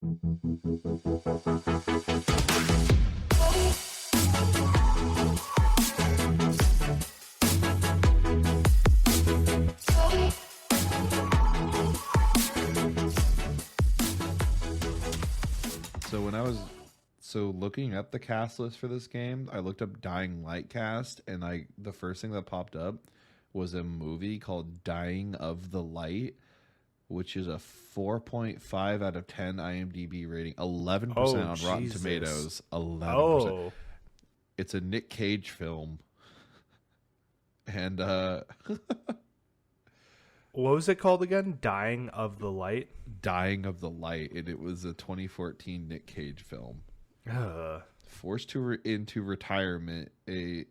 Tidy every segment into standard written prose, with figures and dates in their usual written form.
So when I was looking up the cast list for this game, I looked up Dying Light cast, and the first thing that popped up was a movie called Dying of the Light, which is a 4.5 out of 10 IMDb rating, 11% on Rotten Tomatoes, 11%. Oh, It's a Nick Cage film, and what was it called again? Dying of the Light. Dying of the Light, and it was a 2014 Nick Cage film. Forced into retirement, a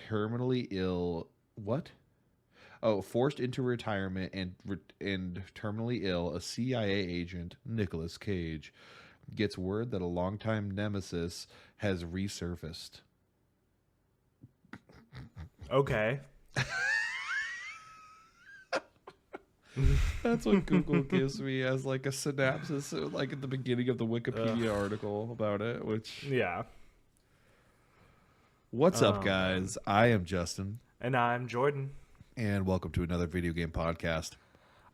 terminally ill forced into retirement and terminally ill, a CIA agent, Nicolas Cage, gets word that a longtime nemesis has resurfaced. Okay. That's what Google gives me as like a synopsis, like at the beginning of the Wikipedia article about it, which... Yeah. What's up, guys? I am Justin. And I'm Jordan. And welcome to another video game podcast.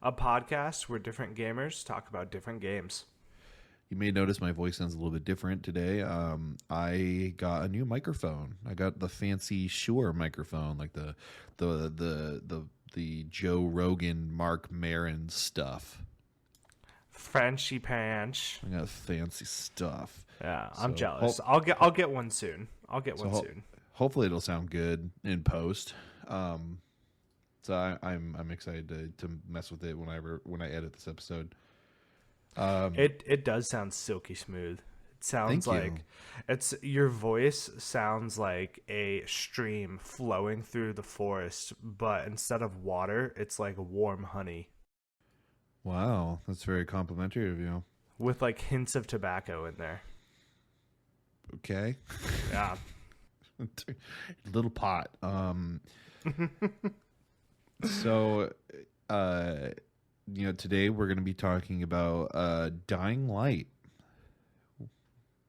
A podcast where different gamers talk about different games. You may notice my voice sounds a little bit different today. I got a new microphone. I got the fancy Shure microphone, like the Joe Rogan, Mark Maron stuff. Frenchy Panch. I got fancy stuff. Yeah, I'm jealous. I'll get one soon. Soon. Hopefully it'll sound good in post. So I'm excited to mess with it when I edit this episode. It does sound silky smooth. It sounds like your voice sounds like a stream flowing through the forest, but instead of water, it's like warm honey. Wow, that's very complimentary of you. With like hints of tobacco in there. Okay. Yeah. Little pot. So today we're going to be talking about Dying Light,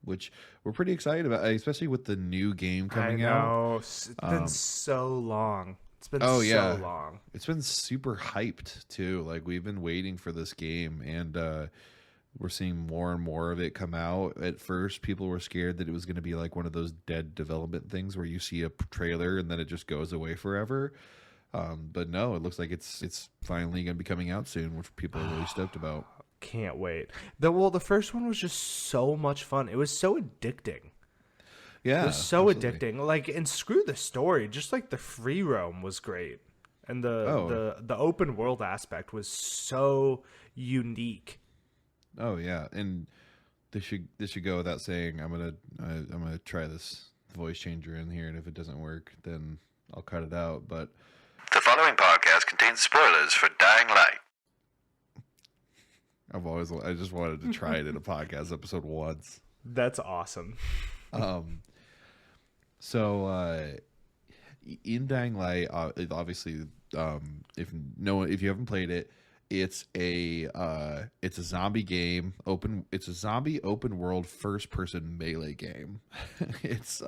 which we're pretty excited about, especially with the new game coming out. It's been so long. It's been long. It's been super hyped too. Like, we've been waiting for this game, and we're seeing more and more of it come out. At first, people were scared that it was going to be like one of those dead development things where you see a trailer and then it just goes away forever. But no, it looks like it's finally going to be coming out soon, which people are really stoked about. Can't wait. The first one was just so much fun. It was so addicting. Yeah, it was so absolutely addicting. Like, and screw the story, just like the free roam was great, and the open world aspect was so unique. Oh yeah, and this should go without saying. I'm gonna try this voice changer in here, and if it doesn't work, then I'll cut it out. But the following podcast contains spoilers for Dying Light. I just wanted to try it in a podcast episode once. That's awesome. So in Dying Light, obviously, if you haven't played it, it's a zombie game. It's a zombie open world first person melee game. It's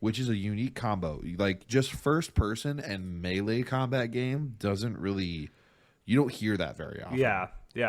which is a unique combo. Like, just first person and melee combat game you don't hear that very often. Yeah,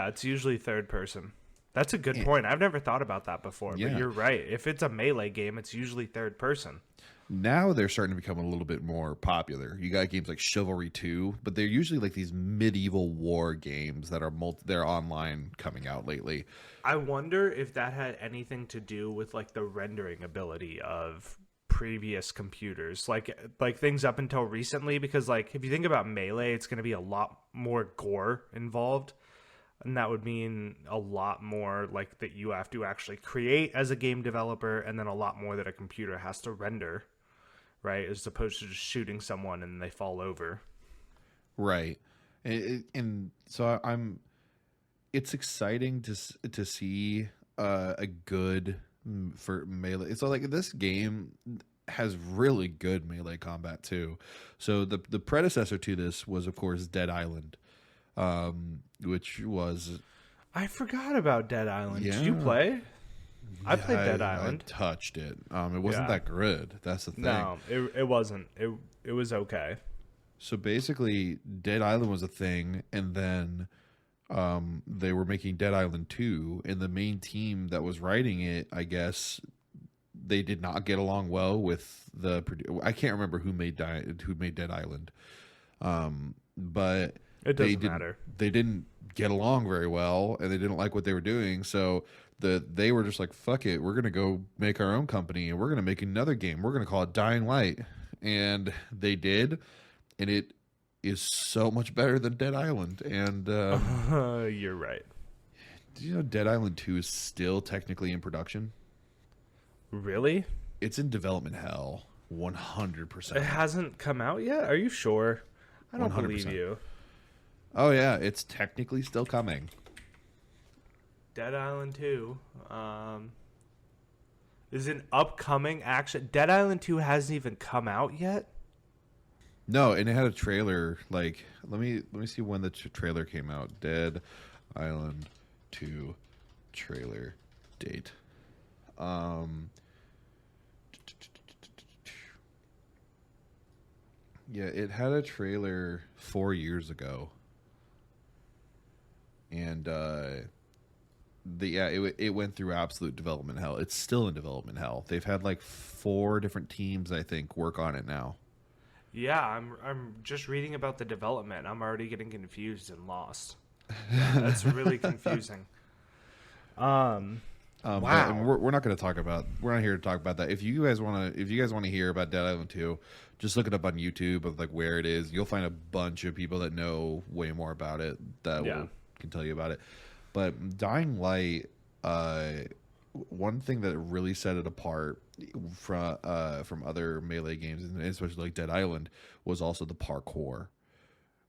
it's usually third person. That's a good point. I've never thought about that before, but you're right. If it's a melee game, it's usually third person. Now they're starting to become a little bit more popular. You got games like Chivalry 2, but they're usually like these medieval war games that are they're online coming out lately. I wonder if that had anything to do with like the rendering ability of previous computers, like things up until recently, because like if you think about Melee, it's going to be a lot more gore involved. And that would mean a lot more like that you have to actually create as a game developer, and then a lot more that a computer has to render, right? As opposed to just shooting someone and they fall over. Right. And so it's exciting to see a good for Melee. So like this game has really good melee combat too. So the predecessor to this was, of course, Dead Island. Which was I forgot about Dead Island. Did you Yeah. play? I Yeah, played Dead Island. I touched it. It wasn't Yeah. that good. That's the thing. No, it wasn't. It was okay. So basically, Dead Island was a thing, and then they were making Dead Island 2, and the main team that was writing it, I guess, they did not get along well with I can't remember who made Dead Island, but It doesn't matter. They didn't get along very well, and they didn't like what they were doing. So they were just like, "Fuck it, we're gonna go make our own company, and we're gonna make another game. We're gonna call it Dying Light," and they did, and it is so much better than Dead Island. And You're right. do you know Dead Island 2 is still technically in production? Really? It's in development hell, It 100%. hasn't come out yet? Are you sure? I don't 100%. believe you. Oh yeah, it's technically still coming. Dead Island 2 is an upcoming action. Dead Island 2 hasn't even come out yet? No, and it had a trailer. Like, let me see when the trailer came out. Dead Island 2 trailer date. Yeah, it had a trailer 4 years ago, and it went through absolute development hell. It's still in development hell. They've had like 4 different teams, I think, work on it now. Yeah, I'm just reading about the development. I'm already getting confused and lost. Yeah, that's really confusing. Wow. And we're not going to talk about. We're not here to talk about that. If you guys want to hear about Dead Island 2, just look it up on YouTube of like where it is. You'll find a bunch of people that know way more about it that can tell you about it. But Dying Light, one thing that really set it apart from other Melee games, and especially like Dead Island, was also the parkour,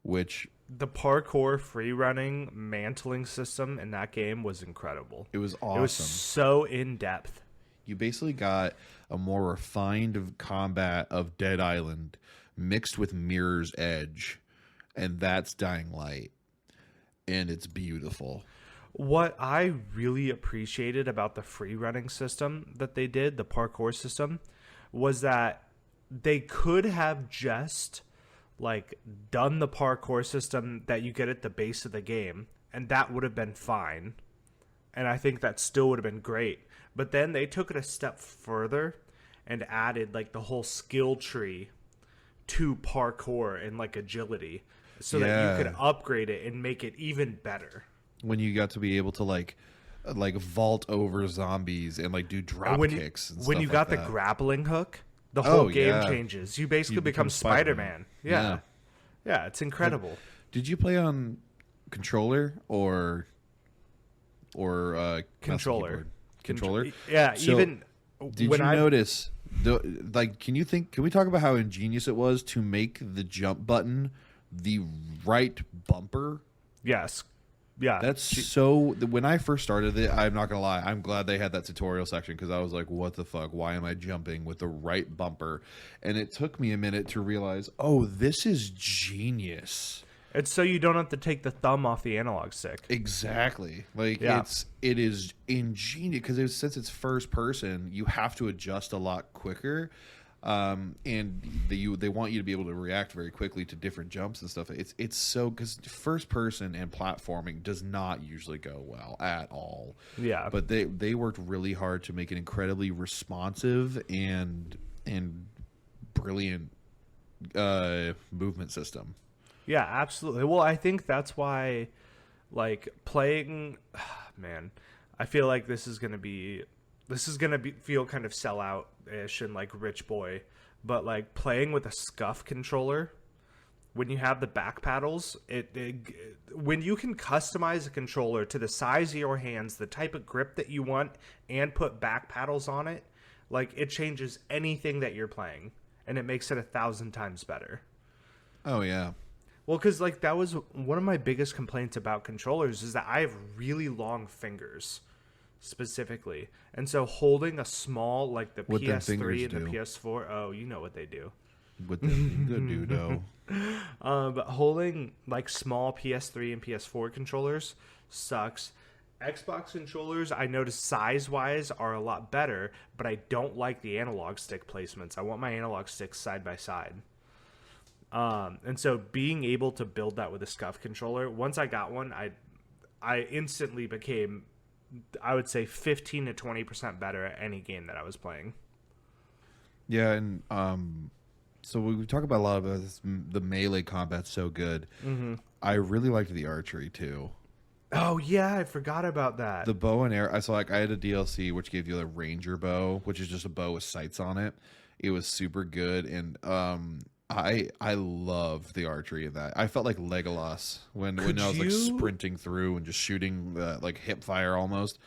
which the parkour free running mantling system in that game was incredible. it was awesome. It was so in depth. You basically got a more refined combat of Dead Island mixed with Mirror's Edge, and that's Dying Light, and it's beautiful. What I really appreciated about the free running system that they did, the parkour system, was that they could have just like done the parkour system that you get at the base of the game, and that would have been fine. And I think that still would have been great. But then they took it a step further and added like the whole skill tree to parkour and like agility so that you could upgrade it and make it even better. When you got to be able to like vault over zombies and like do drop kicks and when stuff you like got that. the grappling hook, the whole game yeah. changes. You basically You become become Spider-Man. Spider-Man. Yeah, it's incredible. Did you play on controller or Controller. Controller? Yeah, So, even Did when you I notice? Can we talk about how ingenious it was to make the jump button the right bumper? Yes. Yeah. That's so. When I first started it, I'm not gonna lie, I'm glad they had that tutorial section because I was like, "What the fuck? Why am I jumping with the right bumper?" And it took me a minute to realize, "Oh, this is genius." It's so you don't have to take the thumb off the analog stick. Exactly. Like Yeah. it is ingenious because since it's first person, you have to adjust a lot quicker. And they want you to be able to react very quickly to different jumps and stuff. It's so because first person and platforming does not usually go well at all. Yeah. But they worked really hard to make an incredibly responsive and brilliant movement system. Yeah, absolutely. Well, I think that's why, like, playing, man, I feel like this is gonna feel kind of sellout-ish and like rich boy, but like playing with a scuff controller, when you have the back paddles, when you can customize a controller to the size of your hands, the type of grip that you want, and put back paddles on it, like it changes anything that you're playing, and it makes it 1,000 times better. Oh yeah. Well, because like that was one of my biggest complaints about controllers is that I have really long fingers, specifically, and so holding a small like the What them PS3 fingers and the do. PS4, oh, you know what they do. With the finger dudo. But holding like small PS3 and PS4 controllers sucks. Xbox controllers, I noticed size-wise are a lot better, but I don't like the analog stick placements. I want my analog sticks side by side. And so being able to build that with a SCUF controller, once I got one, I instantly became, I would say, 15 to 20% better at any game that I was playing. Yeah, and so we talk about a lot about this, the melee combat's so good. Mm-hmm. I really liked the archery too. Oh yeah, I forgot about that. The bow and arrow. So like I had a DLC which gave you the ranger bow, which is just a bow with sights on it. It was super good, and I love the archery of that. I felt like Legolas when I was like sprinting through and just shooting like hip fire almost.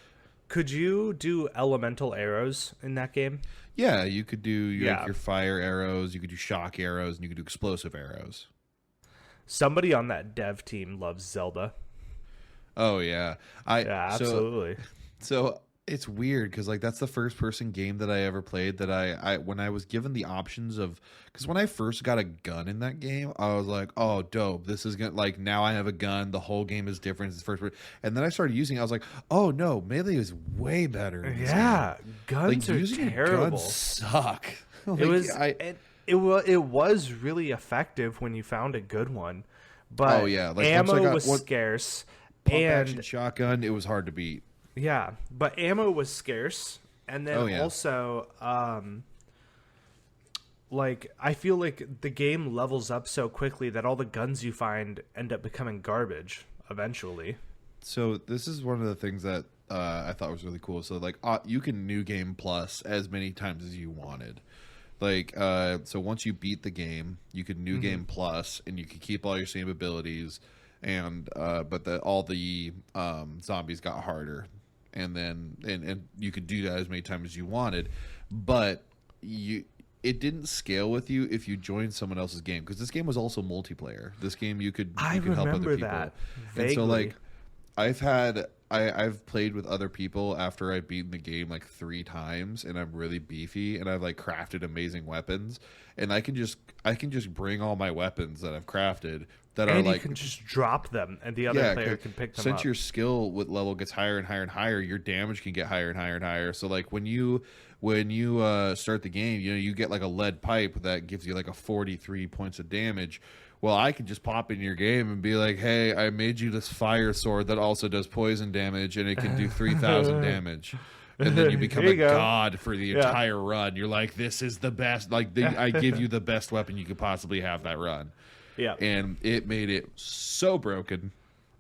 Could you do elemental arrows in that game? Yeah, you could do like your fire arrows, you could do shock arrows, and you could do explosive arrows. Somebody on that dev team loves Zelda. Oh yeah, yeah, absolutely. So it's weird because like that's the first person game that I ever played that I when I was given the options of, because when I first got a gun in that game, I was like, oh dope, this is gonna, like, now I have a gun, the whole game is different, it's first person. And then I started using it, I was like, oh no, melee is way better in this game. Guns like, are using terrible. Guns suck. Like, it was really effective when you found a good one, but like ammo was scarce. Pump action shotgun, it was hard to beat. Yeah, but ammo was scarce, and then also, like, I feel like the game levels up so quickly that all the guns you find end up becoming garbage eventually. So this is one of the things that I thought was really cool. So like, you can new game plus as many times as you wanted. Like, so once you beat the game, you could new game plus, and you could keep all your same abilities. And but all the zombies got harder, and then and you could do that as many times as you wanted, but it didn't scale with you if you joined someone else's game, because this game was also multiplayer. This game you could help other people. That and so like I've played with other people after I've beaten the game like 3 times, and I'm really beefy, and I've like crafted amazing weapons, and I can just bring all my weapons that I've crafted that and are you like, can just drop them, and the other player can pick them up. Since your skill with level gets higher and higher and higher, your damage can get higher and higher and higher. So like when you start the game, you get like a lead pipe that gives you like a 43 points of damage. Well, I could just pop in your game and be like, hey, I made you this fire sword that also does poison damage, and it can do 3,000 damage. And then you become a god for the entire run. You're like, this is the best. Like, I give you the best weapon you could possibly have that run. Yeah. And it made it so broken.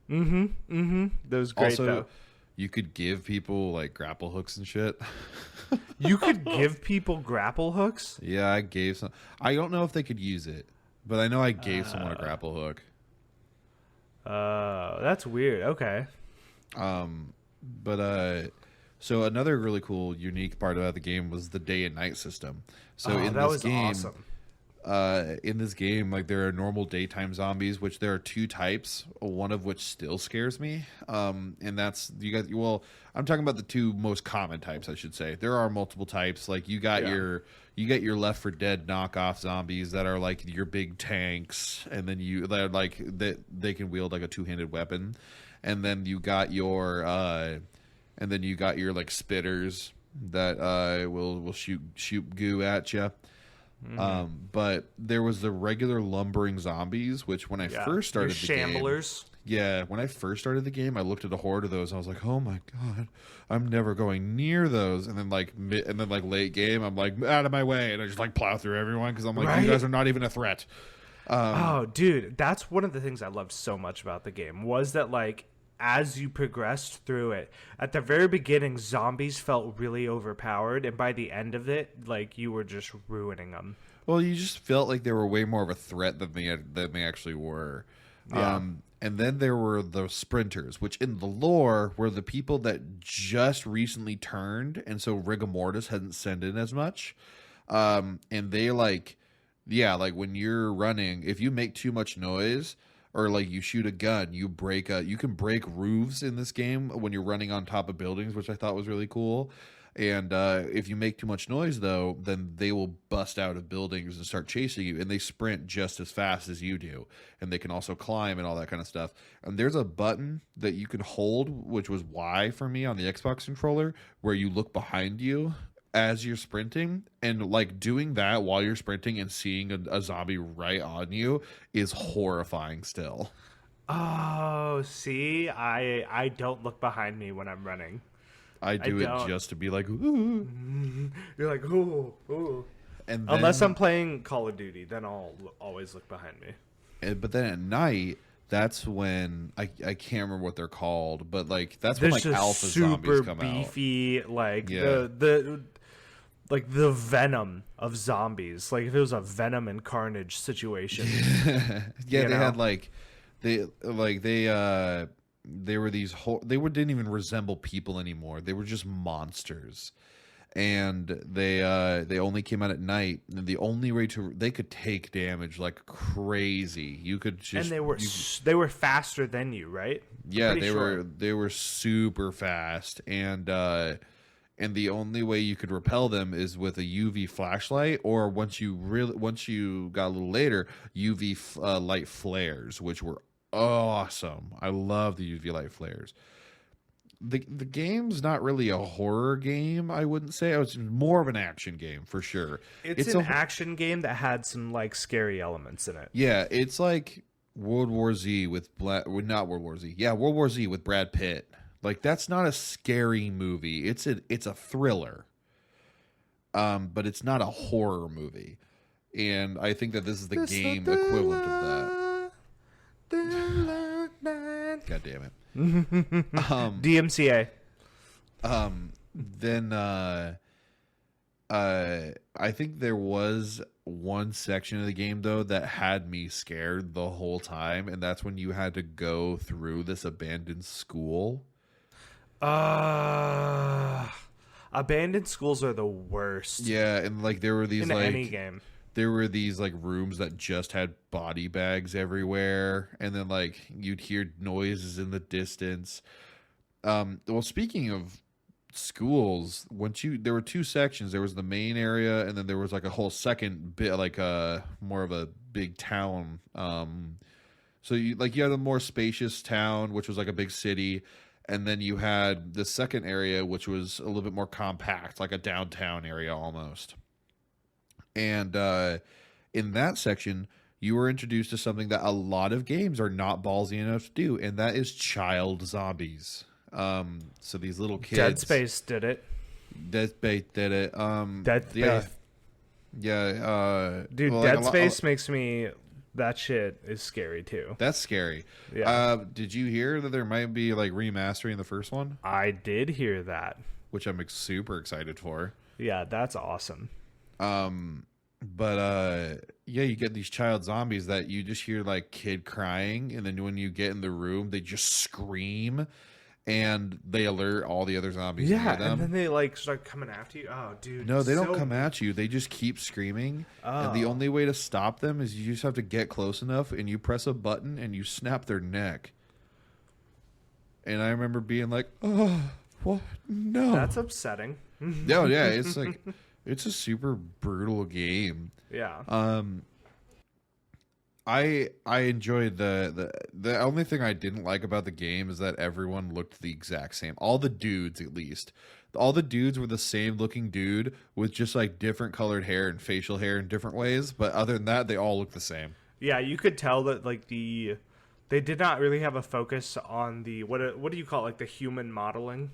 That was great, also, though. You could give people like grapple hooks and shit. You could give people grapple hooks? Yeah, I gave some. I don't know if they could use it, but I know I gave someone a grapple hook. That's weird. Okay. So another really cool, unique part about the game was the day and night system. So in that this was game, awesome. In this game, like, there are normal daytime zombies, which there are 2 types, one of which still scares me. And that's, I'm talking about the 2 most common types, I should say. There are multiple types. Like, you got your Left 4 Dead knockoff zombies that are like your big tanks, and then they're like they can wield like a 2-handed weapon. And then you got your like spitters that will shoot goo at you. But there was the regular lumbering zombies, which when I first started the shamblers. game, when I first started the game, I looked at a horde of those. And I was like, oh my god, I'm never going near those. And then like late game, I'm like, out of my way, and I just like plow through everyone because I'm like, you guys are not even a threat. Oh, dude, that's one of the things I loved so much about the game, was that like, as you progressed through it, at the very beginning, zombies felt really overpowered, and by the end of it, like, you were just ruining them. Well, you just felt like they were way more of a threat than they actually were. Yeah. And then there were the sprinters, which in the lore were the people that just recently turned, and so rigor mortis hadn't sent in as much. And they like when you're running, if you make too much noise, or like you shoot a gun, you can break roofs in this game when you're running on top of buildings, which I thought was really cool. And if you make too much noise, though, then they will bust out of buildings and start chasing you. And they sprint just as fast as you do. And they can also climb and all that kind of stuff. And there's a button that you can hold, which was Y for me on the Xbox controller, where you look behind you as you're sprinting. And like doing that while you're sprinting and seeing a zombie right on you is horrifying still. Oh, see, I don't look behind me when I'm running. I do it don't. just to be like, ooh. You're like, ooh, ooh. And then, Unless I'm playing Call of Duty, then I'll always look behind me. but then at night, that's when I can't remember what they're called, but like that's There's when like just alpha super zombies come beefy, like Yeah. the venom of zombies. Like if it was a Venom and Carnage situation. out. Yeah, You they know? had they were these whole didn't even resemble people anymore. They were just monsters. And they only came out at night, and the only way they could take damage like crazy. You could just And they were faster than you, right? Yeah, Pretty sure. they were super fast, and the only way you could repel them is with a UV flashlight, or once you got a little later, UV light flares, which were awesome. I love the UV light flares. The game's not really a horror game, I wouldn't say. It's more of an action game for sure. It's an action game that had some like scary elements in it. Yeah, it's like World War Z with not World War Z. Yeah, World War Z with Brad Pitt. Like that's not a scary movie. It's a thriller. But it's not a horror movie. And I think that this is the game equivalent of that. God damn it. DMCA. Then I think there was one section of the game though that had me scared the whole time, and that's when you had to go through this abandoned school. Abandoned schools are the worst. Yeah, and like there were these in like any game. there were these like rooms that just had body bags everywhere, and then like you'd hear noises in the distance. Well, speaking of schools, there were two sections. There was the main area, and then there was like a whole second bit, like more of a big town. So you had a more spacious town, which was like a big city, and then you had the second area, which was a little bit more compact, like a downtown area almost. And in that section, you were introduced to something that a lot of games are not ballsy enough to do, and that is child zombies. So these little kids. Dead Space did it. Dead Space did it. Dead Space. Yeah. Dude, well, Dead Space makes me. That shit is scary too. That's scary. Yeah. Did you hear that there might be like remastering the first one? I did hear that. Which I'm super excited for. Yeah, that's awesome. But yeah, you get these child zombies that you just hear like kid crying, and then when you get in the room, they just scream, and they alert all the other zombies. Yeah, near them. and then they like start coming after you. Oh, dude. No, they don't come at you. They just keep screaming, and the Oh. only way to stop them is you just have to get close enough, and you press a button, and you snap their neck. And I remember being like, "Oh, what? No!" That's upsetting. No, yeah, it's like it's a super brutal game. Yeah. I enjoyed the only thing I didn't like about the game is that everyone looked the exact same. All the dudes, at least. All the dudes were the same looking dude with just like different colored hair and facial hair in different ways, but other than that, they all look the same. Yeah, you could tell that like they did not really have a focus on the what do you call it, like the human modeling?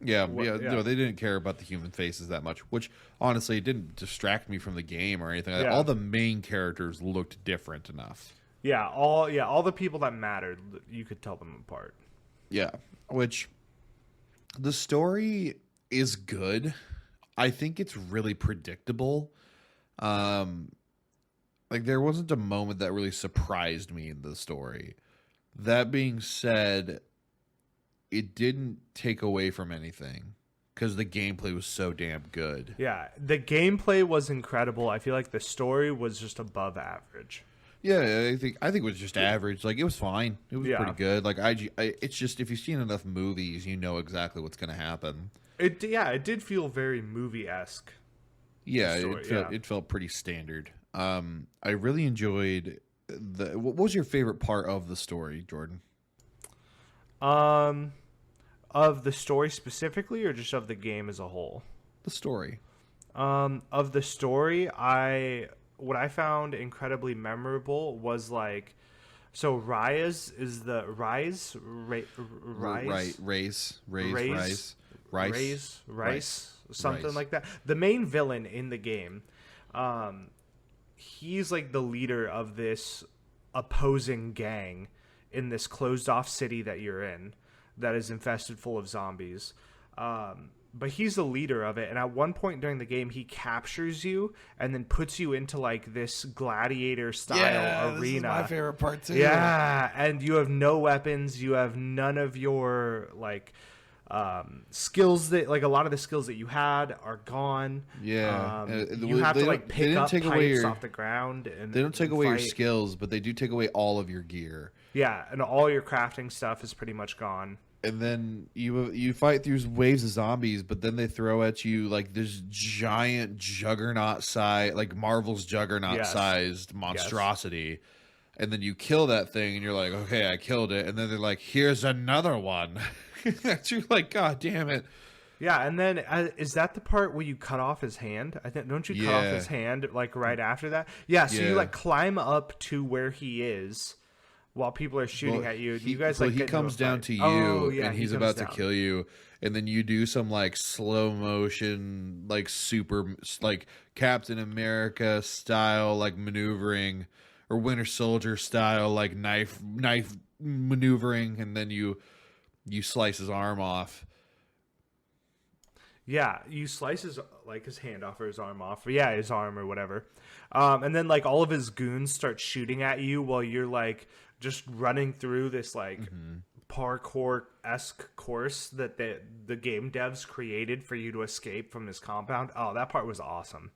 Yeah, Yeah. no, they didn't care about the human faces that much, which honestly didn't distract me from the game or anything. Like that. Yeah. All the main characters looked different enough. Yeah, all the people that mattered, you could tell them apart. Yeah, which the story is good. I think it's really predictable. Like there wasn't a moment that really surprised me in the story. That being said, it didn't take away from anything because the gameplay was so damn good. Yeah, the gameplay was incredible. I feel like the story was just above average. Yeah, I think it was just average. Like it was fine. It was Yeah. pretty good. Like it's just if you've seen enough movies, you know exactly what's going to happen. It did feel very movie-esque. Yeah, story, it felt pretty standard. I really enjoyed the. What was your favorite part of the story, Jordan? Um, of the story specifically, or just of the game as a whole? The story. Of the story, what I found incredibly memorable was like, so Rise is the Rise, Rise, Rice, something Rice. like that. The main villain in the game, he's like the leader of this opposing gang in this closed off city that you're in that is infested full of zombies. But he's the leader of it, and at one point during the game he captures you and then puts you into like this gladiator style arena. This is my favorite part too. Yeah, and you have no weapons, you have none of your like skills that like a lot of the skills that you had are gone. Yeah. You have to like pick up take pipes away your, off the ground and They don't take away your fight. skills, but they do take away all of your gear. Yeah, and all your crafting stuff is pretty much gone. And then you fight through waves of zombies, but then they throw at you like this giant juggernaut size, like Marvel's juggernaut sized monstrosity. And then you kill that thing, and you're like, okay, I killed it. And then they're like, here's another one. You're like, God damn it. Yeah, and then is that the part where you cut off his hand? I think don't you cut off his hand like right after that? Yeah, so you like climb up to where he is while people are shooting at you. You guys like he get into comes a down fight. to you, Oh, yeah, and he he's comes about down. to kill you, and then you do some like slow motion, like super, like Captain America style, like maneuvering, or Winter Soldier style, like knife maneuvering, and then you slice his arm off. Yeah, you slice his like his hand off or his arm off. Or, yeah, his arm or whatever. And then like all of his goons start shooting at you while you're like just running through this like parkour-esque course that the game devs created for you to escape from his compound. Oh, that part was awesome.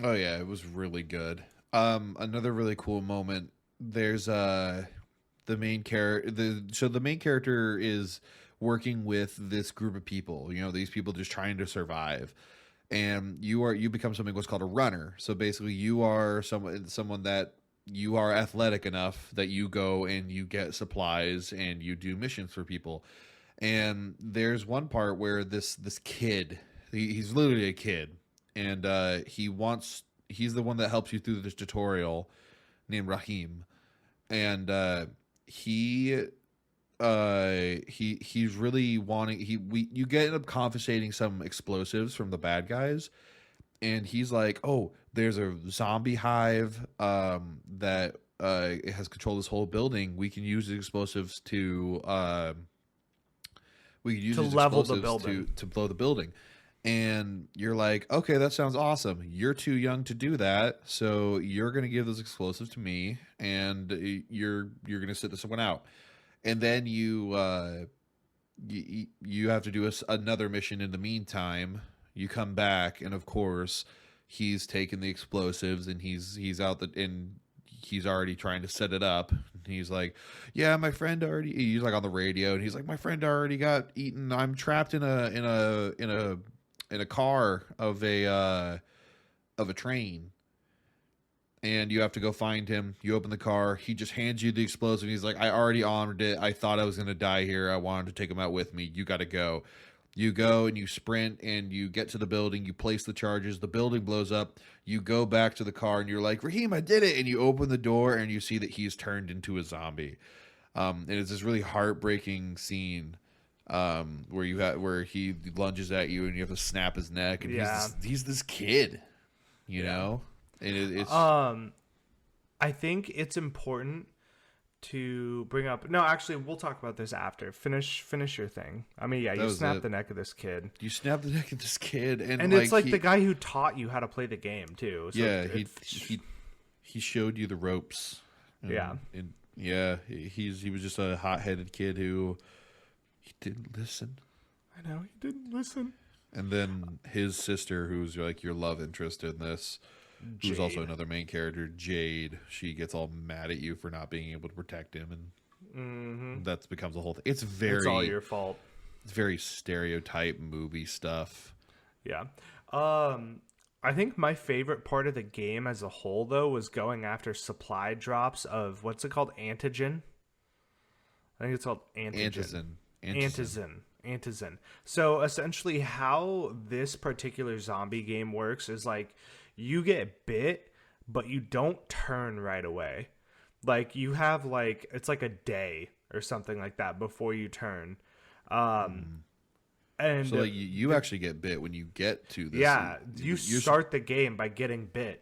Oh yeah, it was really good. Another really cool moment. There's the main character. The main character is working with this group of people. You know, these people just trying to survive, and you become something what's called a runner. So basically, you are someone that you are athletic enough that you go and you get supplies and you do missions for people. And there's one part where this kid, he's literally a kid, and he's the one that helps you through this tutorial, named Rahim, and he's really wanting you get up confiscating some explosives from the bad guys, and he's like, oh, there's a zombie hive that has controlled this whole building. We can use the explosives to level the building, to blow the building. And you're like, okay, that sounds awesome. You're too young to do that, so you're gonna give those explosives to me, and you're gonna sit this one out. And then you have to do another mission in the meantime. You come back, and of course, he's taken the explosives, and he's already trying to set it up. He's like, yeah, my friend already. He's like on the radio, and he's like, my friend already got eaten. I'm trapped in a car of a train. And you have to go find him. You open the car. He just hands you the explosive. He's like, I already armored it. I thought I was going to die here. I wanted to take him out with me. You got to go. You go and you sprint and you get to the building. You place the charges. The building blows up. You go back to the car and you're like, Raheem, I did it. And you open the door and you see that he's turned into a zombie. And it's this really heartbreaking scene where he lunges at you and you have to snap his neck. And he's this kid, you know? And it's I think it's important to bring up. No, actually, we'll talk about this after. Finish your thing. I mean, yeah, you snapped the neck of this kid. You snapped the neck of this kid, and it's like the guy who taught you how to play the game too. So yeah, he showed you the ropes. He was just a hot-headed kid who he didn't listen. I know, he didn't listen. And then his sister, who's like your love interest in this, who's also Jade. another main character, Jade. She gets all mad at you for not being able to protect him, and that becomes a whole thing. It's all your fault. It's very stereotype movie stuff. Yeah. I think my favorite part of the game as a whole, though, was going after supply drops of what's it called? Antigen? I think it's called antigen. Antizin. So essentially, how this particular zombie game works is like you get bit, but you don't turn right away. Like you have like it's like a day or something like that before you turn. And So like you actually get bit when you get to this. yeah, you start the game by getting bit.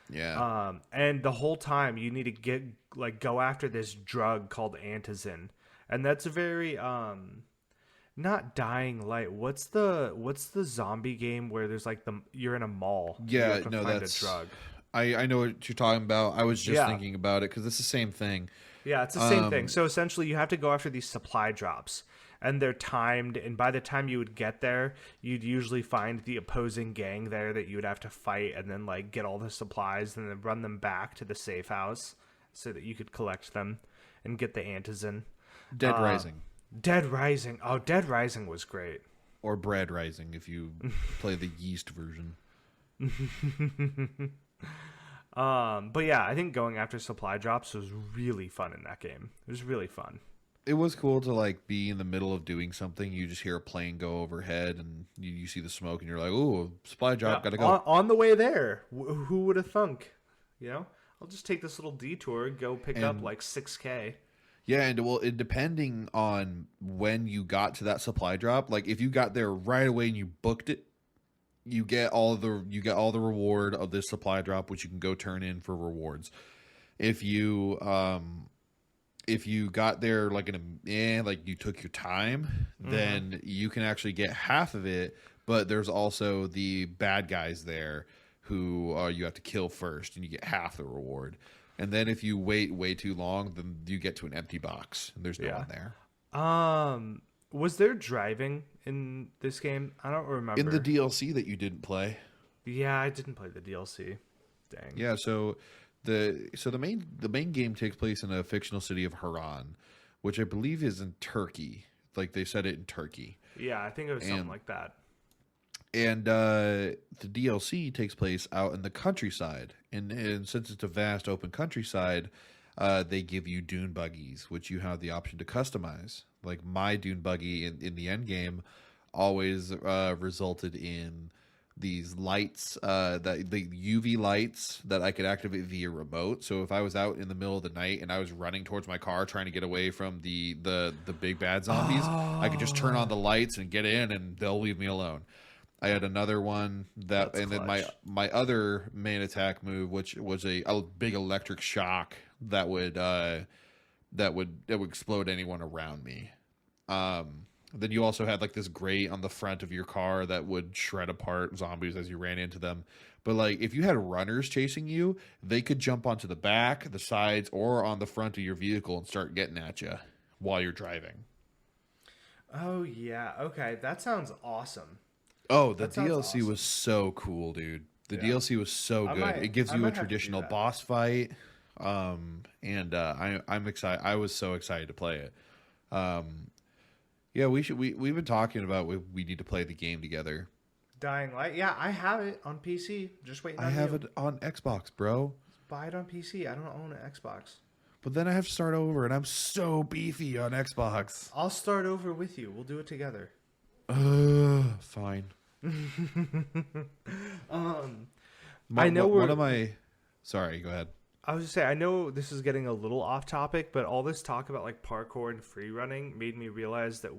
Yeah. And the whole time you need to go after this drug called antizin, and that's a very not Dying Light. What's the zombie game where there's like you're in a mall? And you Yeah, have to no, find that's a drug. I know what you're talking about. I was just Yeah. thinking about it because it's the same thing. Yeah, it's the same thing. So essentially, you have to go after these supply drops, and they're timed. And by the time you would get there, you'd usually find the opposing gang there that you would have to fight, and then like get all the supplies, and then run them back to the safe house so that you could collect them and get the antizin. Dead Rising. Dead Rising. Oh, Dead Rising was great. Or Bread Rising if you play the yeast version. But yeah, I think going after supply drops was really fun in that game. It was really fun. It was cool to like be in the middle of doing something. You just hear a plane go overhead and you see the smoke and you're like, "Ooh, supply drop, gotta go." On the way there, who would have thunk? You know, I'll just take this little detour, go pick up like 6K. Yeah, and well, depending on when you got to that supply drop, like if you got there right away and you booked it, you get all the reward of this supply drop, which you can go turn in for rewards. If you got there like like you took your time, then you can actually get half of it. But there's also the bad guys there who you have to kill first, and you get half the reward. And then if you wait way too long, then you get to an empty box, and there's no one there. Was there driving in this game? I don't remember. In the DLC that you didn't play. Yeah, I didn't play the DLC. Dang. Yeah, so the main game takes place in a fictional city of Haran, which I believe is in Turkey. Like they said it in Turkey. Yeah, I think it was something like that. And the DLC takes place out in the countryside. And since it's a vast open countryside, they give you dune buggies, which you have the option to customize. Like my dune buggy in the end game always resulted in these lights, the UV lights that I could activate via remote. So if I was out in the middle of the night and I was running towards my car trying to get away from the big bad zombies, I could just turn on the lights and get in, and they'll leave me alone. I had another one That's and then clutch. my other main attack move, which was a big electric shock that would explode anyone around me. Then you also had like this grate on the front of your car that would shred apart zombies as you ran into them. But like if you had runners chasing you, they could jump onto the back, the sides, or on the front of your vehicle and start getting at you while you're driving. Oh yeah, okay, that sounds awesome. Oh, the That sounds DLC awesome. was so cool, dude. The Yeah. DLC was so good. It gives I you a might have to do traditional that. boss fight. I'm excited. I was so excited to play it. Yeah, we've been talking about we need to play the game together. Dying Light. Yeah, I have it on PC. Just waiting on I have you. it on Xbox, bro. Buy it on PC. I don't own an Xbox. But then I have to start over, and I'm so beefy on Xbox. I'll start over with you. We'll do it together. Fine. I know one of my. Sorry, go ahead. I was just saying, I know this is getting a little off topic, but all this talk about like parkour and free running made me realize that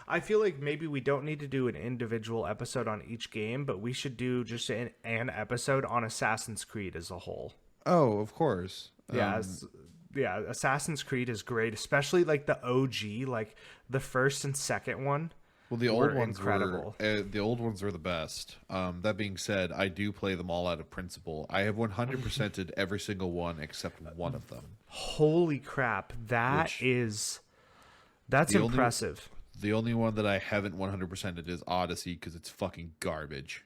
I feel like maybe we don't need to do an individual episode on each game, but we should do just an episode on Assassin's Creed as a whole. Oh, of course. Yeah, yeah, Assassin's Creed is great, especially like the OG, like the first and second one. Well, the were old ones incredible. the old ones were the best. That being said, I do play them all out of principle. I have 100%ed every single one except one of them. Holy crap, that's impressive. The only one that I haven't 100%ed is Odyssey because it's fucking garbage.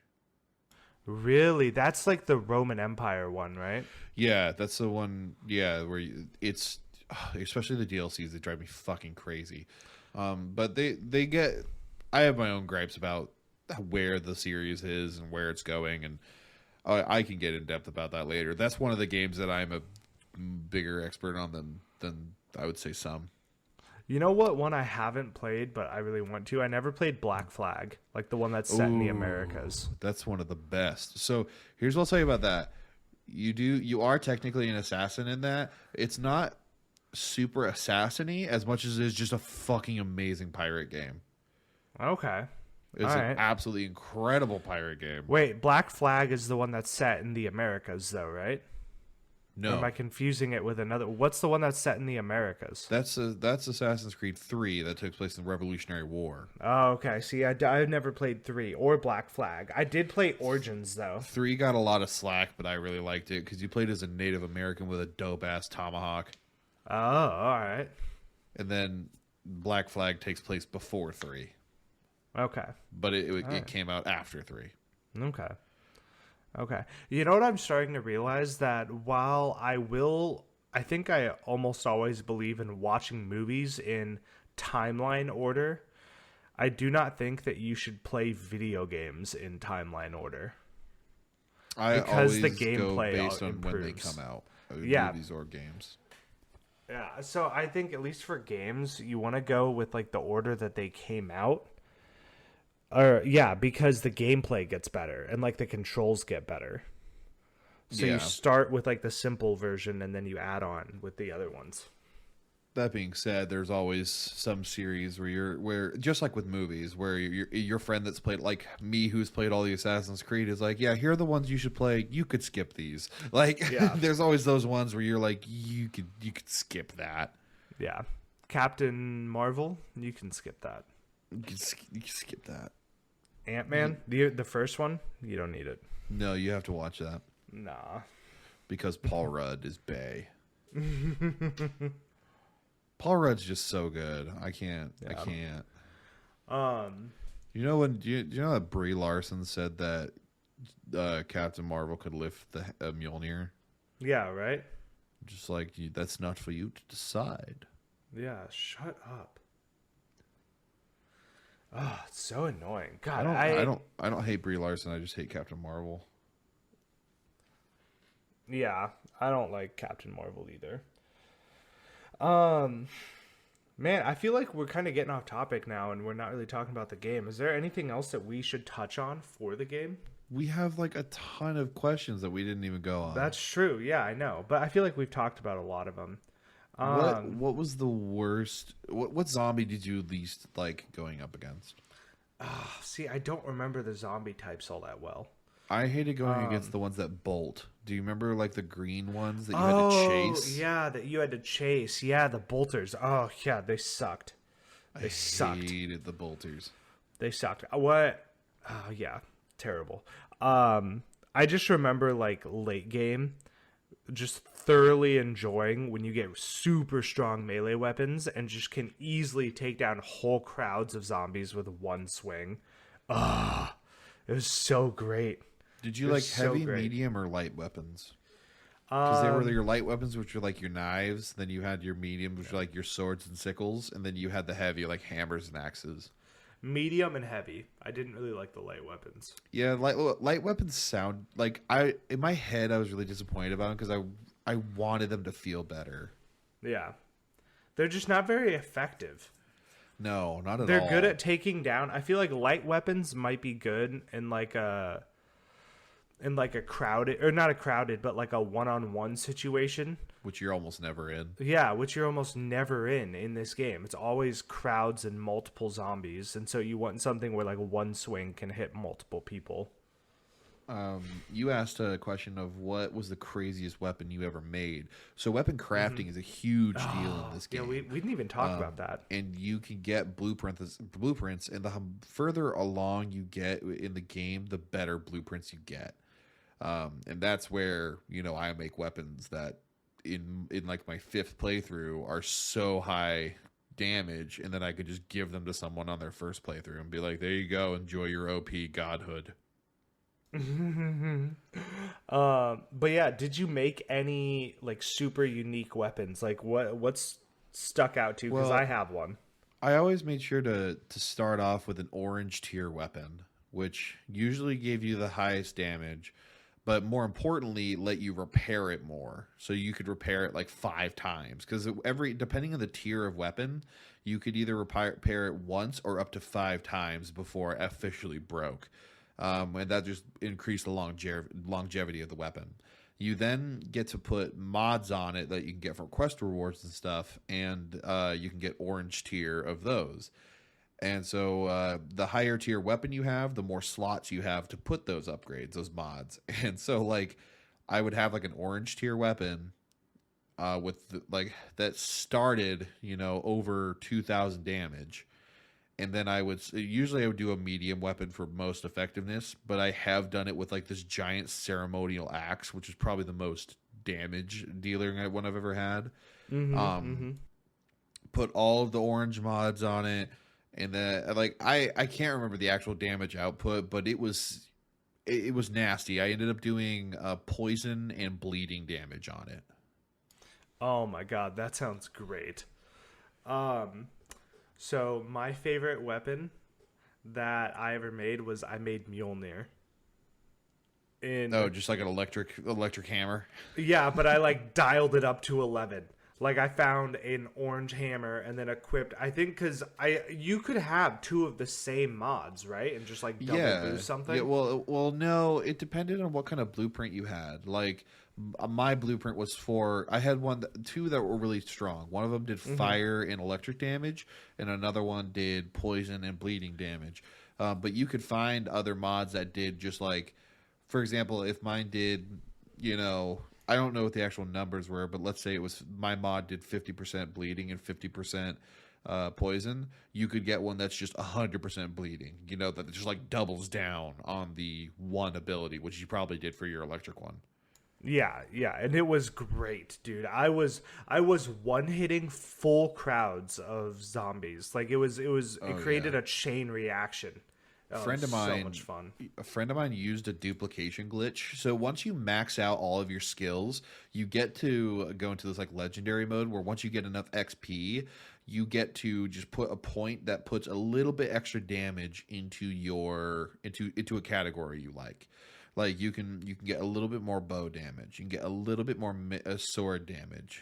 Really? That's like the Roman Empire one, right? Yeah, that's the one. Yeah, where it's especially the DLCs. They drive me fucking crazy. But they get. I have my own gripes about where the series is and where it's going, and I can get in depth about that later. That's one of the games that I'm a bigger expert on than I would say some. You know what one I haven't played, but I really want to? I never played Black Flag, like the one that's set in the Americas. That's one of the best. So here's what I'll tell you about that. You are technically an assassin in that. It's not super assassin-y as much as it is just a fucking amazing pirate game. Okay. It's All an right. absolutely incredible pirate game. Wait, Black Flag is the one that's set in the Americas, though, right? Or No, am I confusing it with another? What's the one that's set in the Americas? that's Assassin's Creed 3 that took place in the Revolutionary War. Oh, okay. See, I've never played 3 or Black Flag. I did play Origins, though. 3 got a lot of slack, but I really liked it because you played as a Native American with a dope-ass tomahawk. Oh, all right. And then Black Flag takes place before 3, Okay. but it came out after 3. Okay. Okay. You know what I'm starting to realize? That while I think I almost always believe in watching movies in timeline order, I do not think that you should play video games in timeline order. Because the gameplay go based on when they improves. come out, Yeah. movies or games. Yeah, so I think at least for games, you want to go with like the order that they came out. Or yeah, because the gameplay gets better and like the controls get better. So Yeah. you start with like the simple version and then you add on with the other ones. That being said, there's always some series where just like with movies, where your friend that's played, like me, who's played all the Assassin's Creed, is like, yeah, here are the ones you should play. You could skip these. Like, Yeah. there's always those ones where you're like, you could skip that. Yeah. Captain Marvel, you can skip that. You can skip that. Ant-Man, the first one, you don't need it. No, you have to watch that Nah. because Paul Rudd is bae. Paul Rudd's just so good. I can't. I can't. You know when? Do you know that Brie Larson said that Captain Marvel could lift the Mjolnir? Yeah, right? Just like that's not for you to decide. Yeah, shut up. Oh, it's so annoying. God, I don't hate Brie Larson. I just hate Captain Marvel. Yeah, I don't like Captain Marvel either. Man, I feel like we're kind of getting off topic now and we're not really talking about the game. Is there anything else that we should touch on for the game? We have like a ton of questions that we didn't even go on. That's true. Yeah, I know. But I feel like we've talked about a lot of them. What was the worst? What zombie did you least like going up against? See, I don't remember the zombie types all that well. I hated going against the ones that bolt. Do you remember like the green ones that you had to chase? Yeah, that you had to chase. Yeah, the bolters. Oh, yeah, they sucked. They sucked. Hated the bolters. They sucked. What? Oh, yeah, terrible. I just remember like late game, just thoroughly enjoying when you get super strong melee weapons and just can easily take down whole crowds of zombies with one swing. Ah, it was so great. Did you It like was so heavy, great. medium, or light weapons? Because they were your light weapons, which were like your knives. Then you had your medium, which were like your swords and sickles, and then you had the heavy, like hammers and axes. Medium and heavy. I didn't really like the light weapons. Yeah, light weapons sound like in my head I was really disappointed about them because I wanted them to feel better. Yeah. They're just not very effective. No, not at all. They're good at taking down. I feel like light weapons might be good in like a crowded, or not a crowded, but like a one-on-one situation. which you're almost never in. Yeah, which you're almost never in this game. It's always crowds and multiple zombies, and so you want something where like one swing can hit multiple people. You asked a question of what was the craziest weapon you ever made. So weapon crafting is a huge deal in this Yeah, game. we didn't even talk about that. And you can get blueprints, and the further along you get in the game, the better blueprints you get. And that's where, I make weapons that in like my 5th playthrough are so high damage, and then I could just give them to someone on their first playthrough and be like, there you go, enjoy your OP godhood. But yeah, did you make any like super unique weapons? Like what's stuck out to you? Because I Well, have one. I always made sure to start off with an orange tier weapon, which usually gave you the highest damage, but more importantly, let you repair it more. So you could repair it like 5 times because every depending on the tier of weapon, you could either repair it once or up to 5 times before it officially broke, and that just increased the longevity of the weapon. You then get to put mods on it that you can get from quest rewards and stuff, and you can get orange tier of those. And so the higher tier weapon you have, the more slots you have to put those upgrades, those mods. And so like I would have like an orange tier weapon like that started, over 2,000 damage. And then I would do a medium weapon for most effectiveness, but I have done it with like this giant ceremonial axe, which is probably the most damage dealer one I've ever had. Um, Put all of the orange mods on it, and then like I can't remember the actual damage output, but it was nasty. I ended up doing poison and bleeding damage on it. Oh my god, that sounds great. Um, so my favorite weapon that I ever made was I made Mjolnir. Oh, In just like an electric hammer. Yeah, but I like dialed it up to 11. Like I found an orange hammer and then equipped. I think because you could have two of the same mods, right, and just like double Yeah, boost something. yeah. Well, no. It depended on what kind of blueprint you had. Like my blueprint was for. I had two that were really strong. One of them did fire and electric damage, and another one did poison and bleeding damage. But you could find other mods that did just like, for example, if mine did, I don't know what the actual numbers were, but let's say it was my mod did 50% bleeding and 50% poison. You could get one that's just 100% bleeding. That just like doubles down on the one ability, which you probably did for your electric one. Yeah, yeah, and it was great, dude. I was one hitting full crowds of zombies. Like it created Yeah. a chain reaction. Oh, it friend of was so mine much fun. a friend of mine used a duplication glitch. So once you max out all of your skills, you get to go into this like legendary mode where once you get enough XP, you get to just put a point that puts a little bit extra damage into into a category you like. Like you can get a little bit more bow damage. You can get a little bit more sword damage.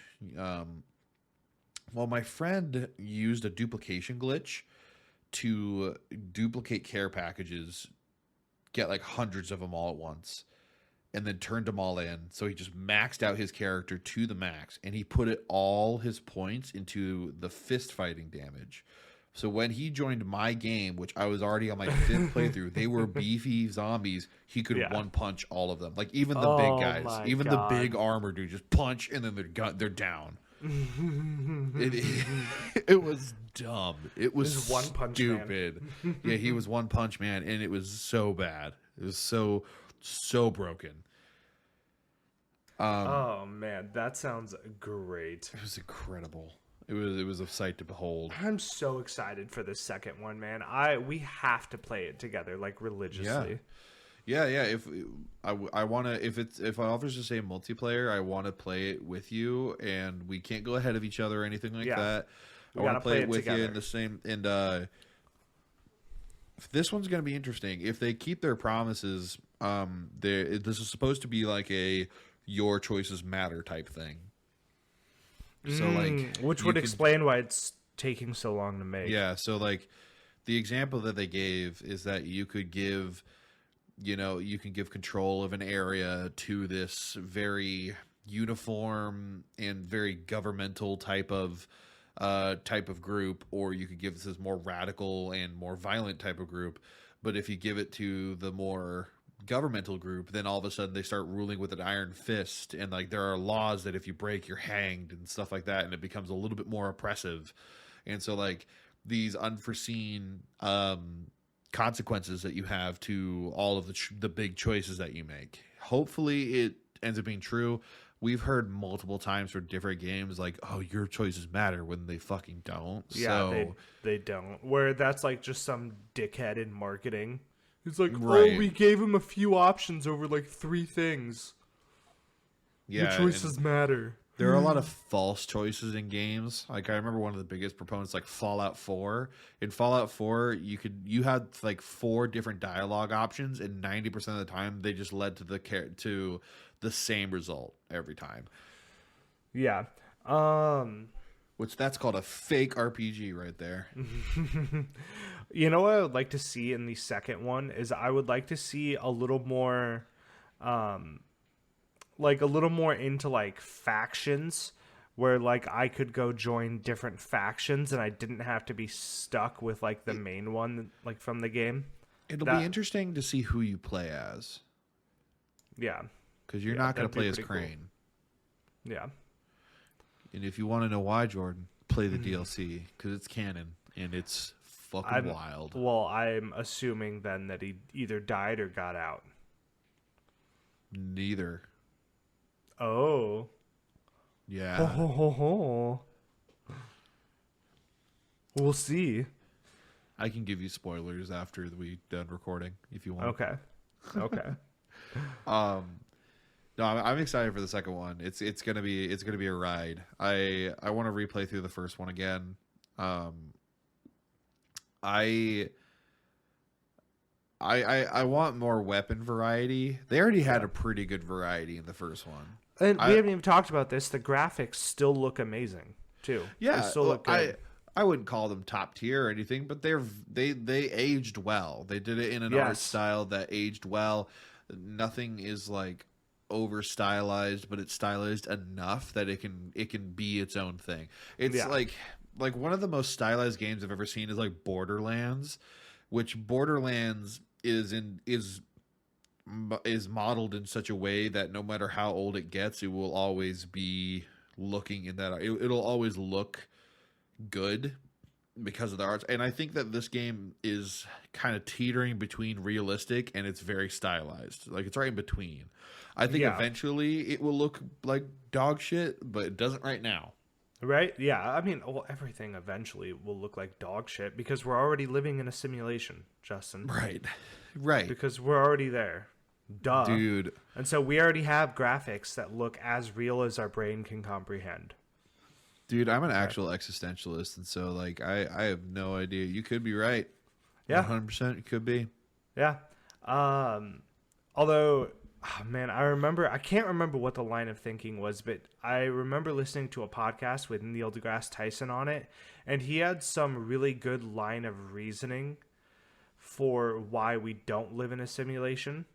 Well, my friend used a duplication glitch to duplicate care packages, get like hundreds of them all at once, and then turned them all in. So he just maxed out his character to the max, and he put all his points into the fist fighting damage. So when he joined my game, which I was already on my fifth playthrough, they were beefy zombies. He could Yeah. one punch all of them, like even the big Oh guys, my even the big God. armor dude, just punch and then they're down. It it was dumb. It was This is One Punch Man. stupid. Yeah, he was One Punch Man, and it was so bad. It was so broken. Oh man, that sounds great. It was incredible. It was a sight to behold. I'm so excited for the second one, man. We have to play it together, like religiously. Yeah. If I want to, if it offers the same multiplayer, I want to play it with you, and we can't go ahead of each other or anything like Yeah. that. I We want gotta to play play it it with you in together. the same. And this one's going to be interesting. If they keep their promises, this is supposed to be like a your choices matter type thing. So like, Which you would could- explain why it's taking so long to make. yeah. So like, the example that they gave is that you could give, you can give control of an area to this very uniform and very governmental type of group, or you could give this more radical and more violent type of group. But if you give it to the more governmental group, then all of a sudden they start ruling with an iron fist, and like there are laws that if you break you're hanged and stuff like that, and it becomes a little bit more oppressive. And so like these unforeseen consequences that you have to all of the big choices that you make, hopefully it ends up being true. We've heard multiple times for different games like, oh, your choices matter, when they fucking don't. Yeah, So they don't. Where that's like just some dickhead in marketing He's like, Right. oh, we gave him a few options over like 3 things. Yeah, Your choices matter. there are a lot of false choices in games. Like I remember one of the biggest proponents, like Fallout 4. In Fallout 4, you had like 4 different dialogue options, and 90% of the time they just led to the same result every time. Yeah. Which that's called a fake RPG right there. You know what I would like to see in the second one is I would like to see a little more, like a little more into like factions, where like I could go join different factions and I didn't have to be stuck with like the main one like from the game. It'll be interesting to see who you play as, Yeah. because you're Yeah, not going that'd to be play as pretty cool. Crane. Yeah. And if you want to know why, Jordan, play the DLC, because it's canon and it's fucking wild. Well, I'm assuming then that he either died or got out. Neither. Oh. Yeah. Ho, ho, ho, ho. We'll see. I can give you spoilers after we done recording if you want. Okay. Okay. No, I'm excited for the second one. It's gonna be a ride. I want to replay through the first one again. I want more weapon variety. They already had a pretty good variety in the first one. And we haven't even talked about this. The graphics still look amazing too. Yeah, they still look good. I wououldn't call them top tier or anything, but they aged well. They did it in an art style that aged well. Nothing is like over stylized, but it's stylized enough that it can be its own thing. It's like one of the most stylized games I've ever seen is like Borderlands, which Borderlands is modeled in such a way that no matter how old it gets, it will always be looking in that. It'll always look good because of the arts. And I think that this game is kind of teetering between realistic and it's very stylized. Like it's right in between. I think eventually it will look like dog shit, but it doesn't right now. Right? Yeah. I mean, well, everything eventually will look like dog shit because we're already living in a simulation, Justin. Right. Right. Because we're already there. Duh. Dude. And so we already have graphics that look as real as our brain can comprehend. Dude, I'm an actual existentialist, and so like I have no idea. You could be right. Yeah. 100% it could be. Yeah. Although, oh man, I can't remember what the line of thinking was, but I remember listening to a podcast with Neil deGrasse Tyson on it, and he had some really good line of reasoning for why we don't live in a simulation.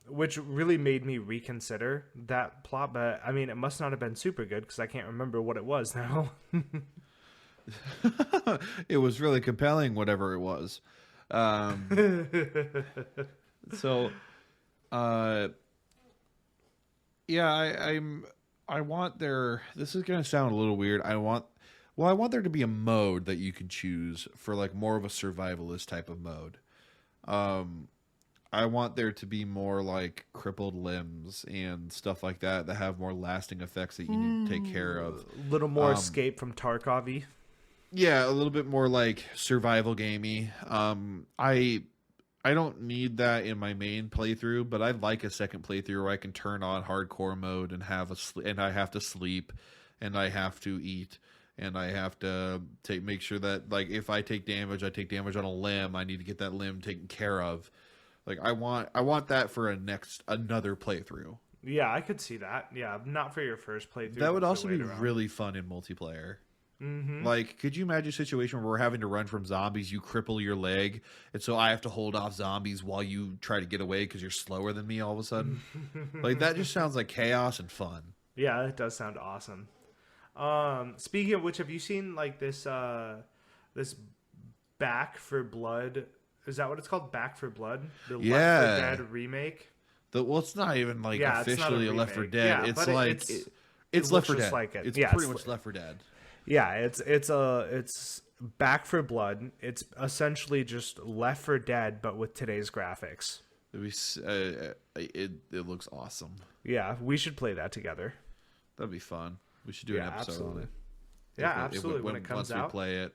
Which really made me reconsider that plot, but I mean, it must not have been super good because I can't remember what it was now. It was really compelling, whatever it was. So, yeah, I want there. This is gonna sound a little weird. I want there to be a mode that you can choose for like more of a survivalist type of mode. I want there to be more like crippled limbs and stuff like that have more lasting effects that you need to take care of. A little more escape from Tarkov-y. Yeah, a little bit more like survival gamey. I don't need that in my main playthrough, but I'd like a second playthrough where I can turn on hardcore mode and and I have to sleep and I have to eat and I have to make sure that like if I take damage on a limb, I need to get that limb taken care of. Like I want that for another playthrough. Yeah, I could see that. Yeah, not for your first playthrough. That would but also be later on. really fun in multiplayer. Mm-hmm. Like, could you imagine a situation where we're having to run from zombies, you cripple your leg, and so I have to hold off zombies while you try to get away because you're slower than me all of a sudden? Like, that just sounds like chaos and fun. Yeah, it does sound awesome. Speaking of which, have you seen like this this Back for Blood? Is that what it's called? Back for Blood? The Left 4 Dead remake? Well, it's not even like officially a Left 4 Dead. Yeah, it's like it's Left 4 Dead. Like it. It's pretty much Left 4 Dead. Yeah, it's Back for Blood. It's essentially just Left 4 Dead, but with today's graphics. It looks awesome. Yeah, we should play that together. That'd be fun. We should do an episode on it. Yeah, absolutely. When it comes once out, we play it.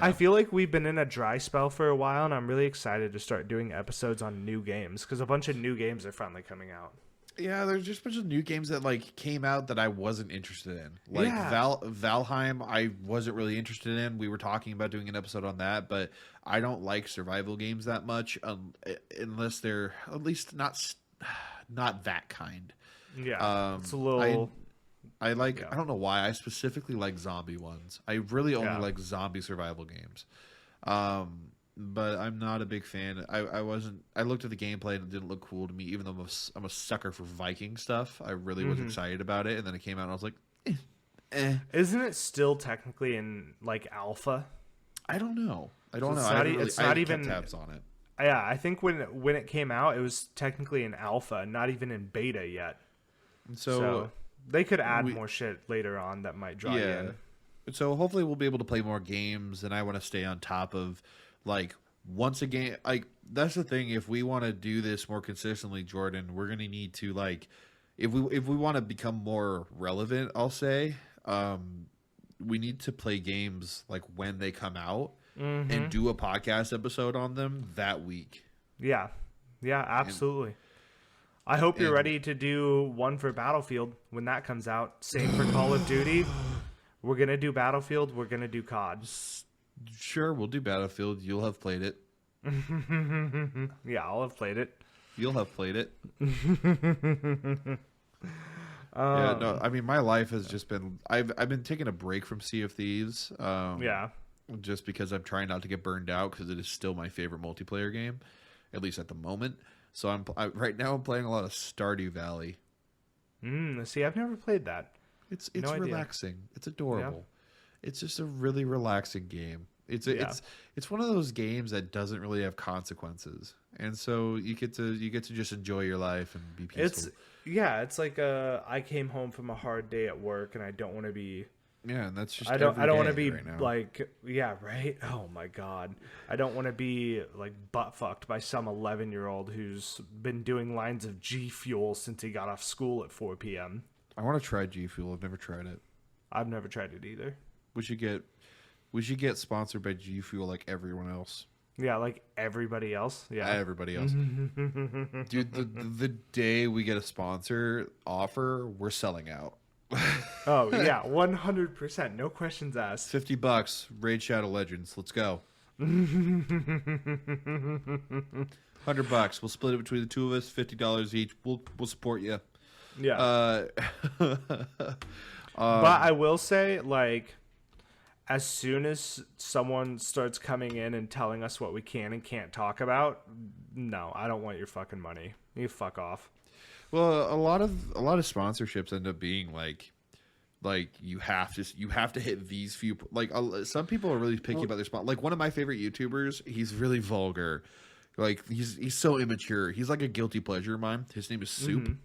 I feel like we've been in a dry spell for a while, and I'm really excited to start doing episodes on new games because a bunch of new games are finally coming out. Yeah, there's just a bunch of new games that like came out that I wasn't interested in. Like Valheim, I wasn't really interested in. We were talking about doing an episode on that, but I don't like survival games that much unless they're at least not that kind. Yeah, it's a little. I like. I don't know why. I specifically like zombie ones. I really only like zombie survival games. But I'm not a big fan. I wasn't. I looked at the gameplay and it didn't look cool to me. Even though I'm a sucker for Viking stuff, I really was excited about it. And then it came out and I was like, Isn't it still technically in like alpha? I don't know. I don't know. It's not even tabs on it. Yeah, I think when it came out, it was technically in alpha, not even in beta yet. So they could add more shit later on that might draw you in. So hopefully we'll be able to play more games, and I want to stay on top of like once a game. Like that's the thing. If we want to do this more consistently, Jordan, we're gonna need to like if we want to become more relevant, I'll say, we need to play games like when they come out and do a podcast episode on them that week. Yeah, absolutely. I hope you're ready to do one for Battlefield when that comes out. Same for Call of Duty. We're going to do Battlefield. We're going to do COD. Sure, we'll do Battlefield. You'll have played it. Yeah, I'll have played it. You'll have played it. Yeah, no, I mean, my life has just been... I've been taking a break from Sea of Thieves. Just because I'm trying not to get burned out because it is still my favorite multiplayer game, at least at the moment. So right now I'm playing a lot of Stardew Valley. See, I've never played that. It's relaxing. It's adorable. Yeah. It's just a really relaxing game. It's one of those games that doesn't really have consequences, and so you get to just enjoy your life and be peaceful. It's like I came home from a hard day at work and I don't want to be. Yeah, and that's just I don't want to be right like right. Oh my god, I don't want to be like butt fucked by some 11-year-old who's been doing lines of G Fuel since he got off school at 4 p.m. I want to try G Fuel. I've never tried it. I've never tried it either. We should get sponsored by G Fuel like everyone else. Yeah, like everybody else. Yeah, everybody else. Dude, the day we get a sponsor offer, we're selling out. Oh yeah, 100%. No questions asked. $50. Raid Shadow Legends. Let's go. $100. We'll split it between the two of us. $50 each. We'll support you. Yeah. But I will say, like, as soon as someone starts coming in and telling us what we can and can't talk about, no, I don't want your fucking money. You fuck off. Well, a lot of sponsorships end up being like you have to hit these few, like some people are really picky about their spot. Like one of my favorite YouTubers, he's really vulgar. Like he's so immature. He's like a guilty pleasure of mine. His name is Soup.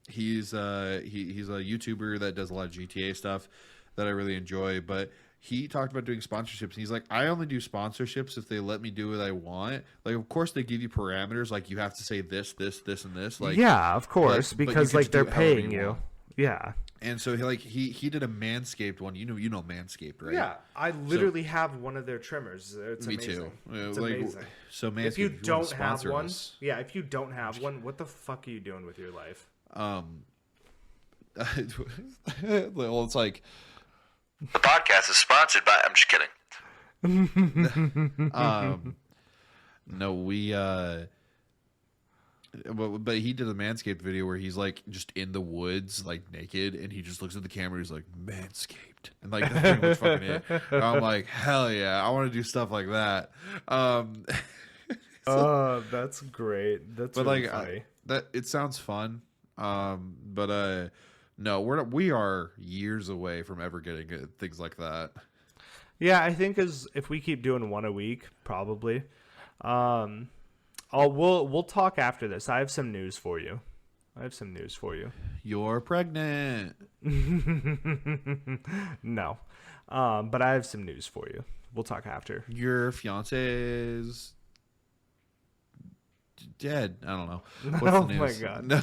He's a YouTuber that does a lot of GTA stuff that I really enjoy, but he talked about doing sponsorships, and he's like, I only do sponsorships if they let me do what I want. Like, of course, they give you parameters, like you have to say this, and this. Like, yeah, of course, because like they're paying you. Yeah. And so he did a Manscaped one. You know Manscaped, right? Yeah, I literally have one of their trimmers. It's me amazing. Too. It's like, amazing. So Manscaped, if you don't have one, us. if you don't have one, what the fuck are you doing with your life? Well, it's like. The podcast is sponsored by... I'm just kidding. No, but he did a Manscaped video where he's like just in the woods, like naked, and he just looks at the camera. He's like, Manscaped, and like that's pretty much fucking it. And I'm like, hell yeah, I want to do stuff like that. That's great. That's really funny. That it sounds fun. But no, we are years away from ever getting things like that. Yeah, I think if we keep doing one a week, probably. We'll talk after this. I have some news for you. You're pregnant. No. But I have some news for you. We'll talk after. Your fiance's dead. I don't know. What's Oh the news? my god. No.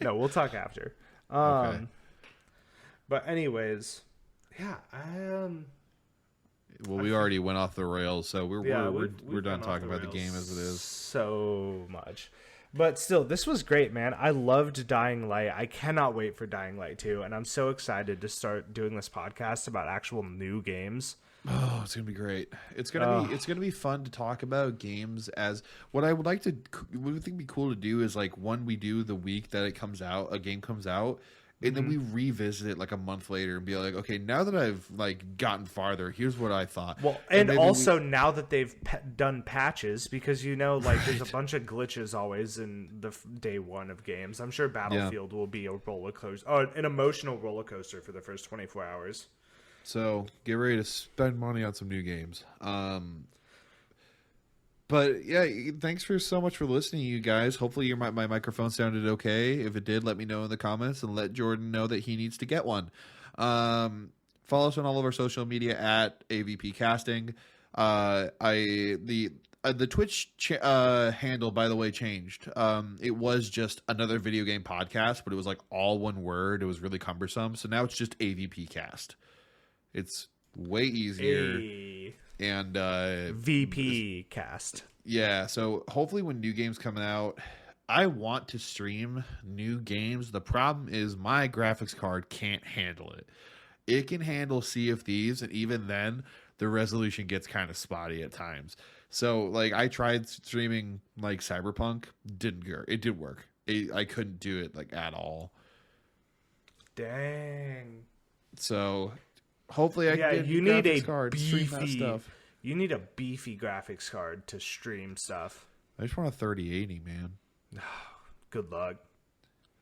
No, we'll talk after. Okay. But anyways, yeah, Well, we already went off the rails, so we're we've done gone off talking the about the rails game as it is. so much. But still, this was great, man. I loved Dying Light. I cannot wait for Dying Light 2, and I'm so excited to start doing this podcast about actual new games. Oh, it's gonna be great. It's gonna be fun to talk about games. As what I would like to, what I think would be cool to do is like when we do the week that it comes out, a game comes out, and then we revisit it like a month later and be like, okay, now that I've like gotten farther, here's what I thought. Well, and also now that they've done patches, because like there's a bunch of glitches always in the day one of games. I'm sure Battlefield will be a roller coaster, an emotional roller coaster for the first 24 hours. So get ready to spend money on some new games. But yeah, thanks for so much for listening, you guys. Hopefully my microphone sounded okay. If it did, let me know in the comments and let Jordan know that he needs to get one. Follow us on all of our social media at AVP Casting. The Twitch handle, by the way, changed. It was just another video game podcast, but it was like all one word. It was really cumbersome. So now it's just AVP Cast. It's way easier. Hey. And VP Cast. Yeah, so hopefully when new games come out, I want to stream new games. The problem is my graphics card can't handle it. It can handle Sea of Thieves, and even then, the resolution gets kind of spotty at times. So, like, I tried streaming, like, Cyberpunk. It didn't work. I couldn't do it, like, at all. Dang. So, hopefully I can get you a need graphics a card, stream that stuff. You need a beefy graphics card to stream stuff. I just want a 3080, man. Good luck.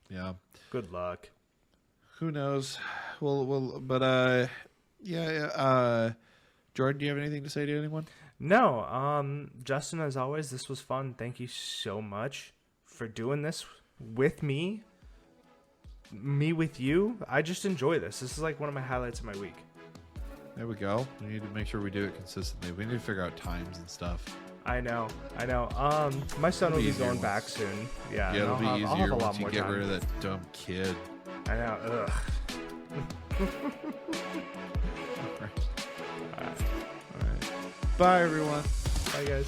Yeah. Good luck. Who knows? But Jordan, do you have anything to say to anyone? No. Justin, as always, this was fun. Thank you so much for doing this with me. Me with you. I just enjoy this. This is like one of my highlights of my week. There we go. We need to make sure we do it consistently. We need to figure out times and stuff. I know. My son will be going back soon. Yeah, it'll be I'll have easier a lot once you more get time. rid of that dumb kid. I know. Ugh. All right. Bye, everyone. Bye, guys.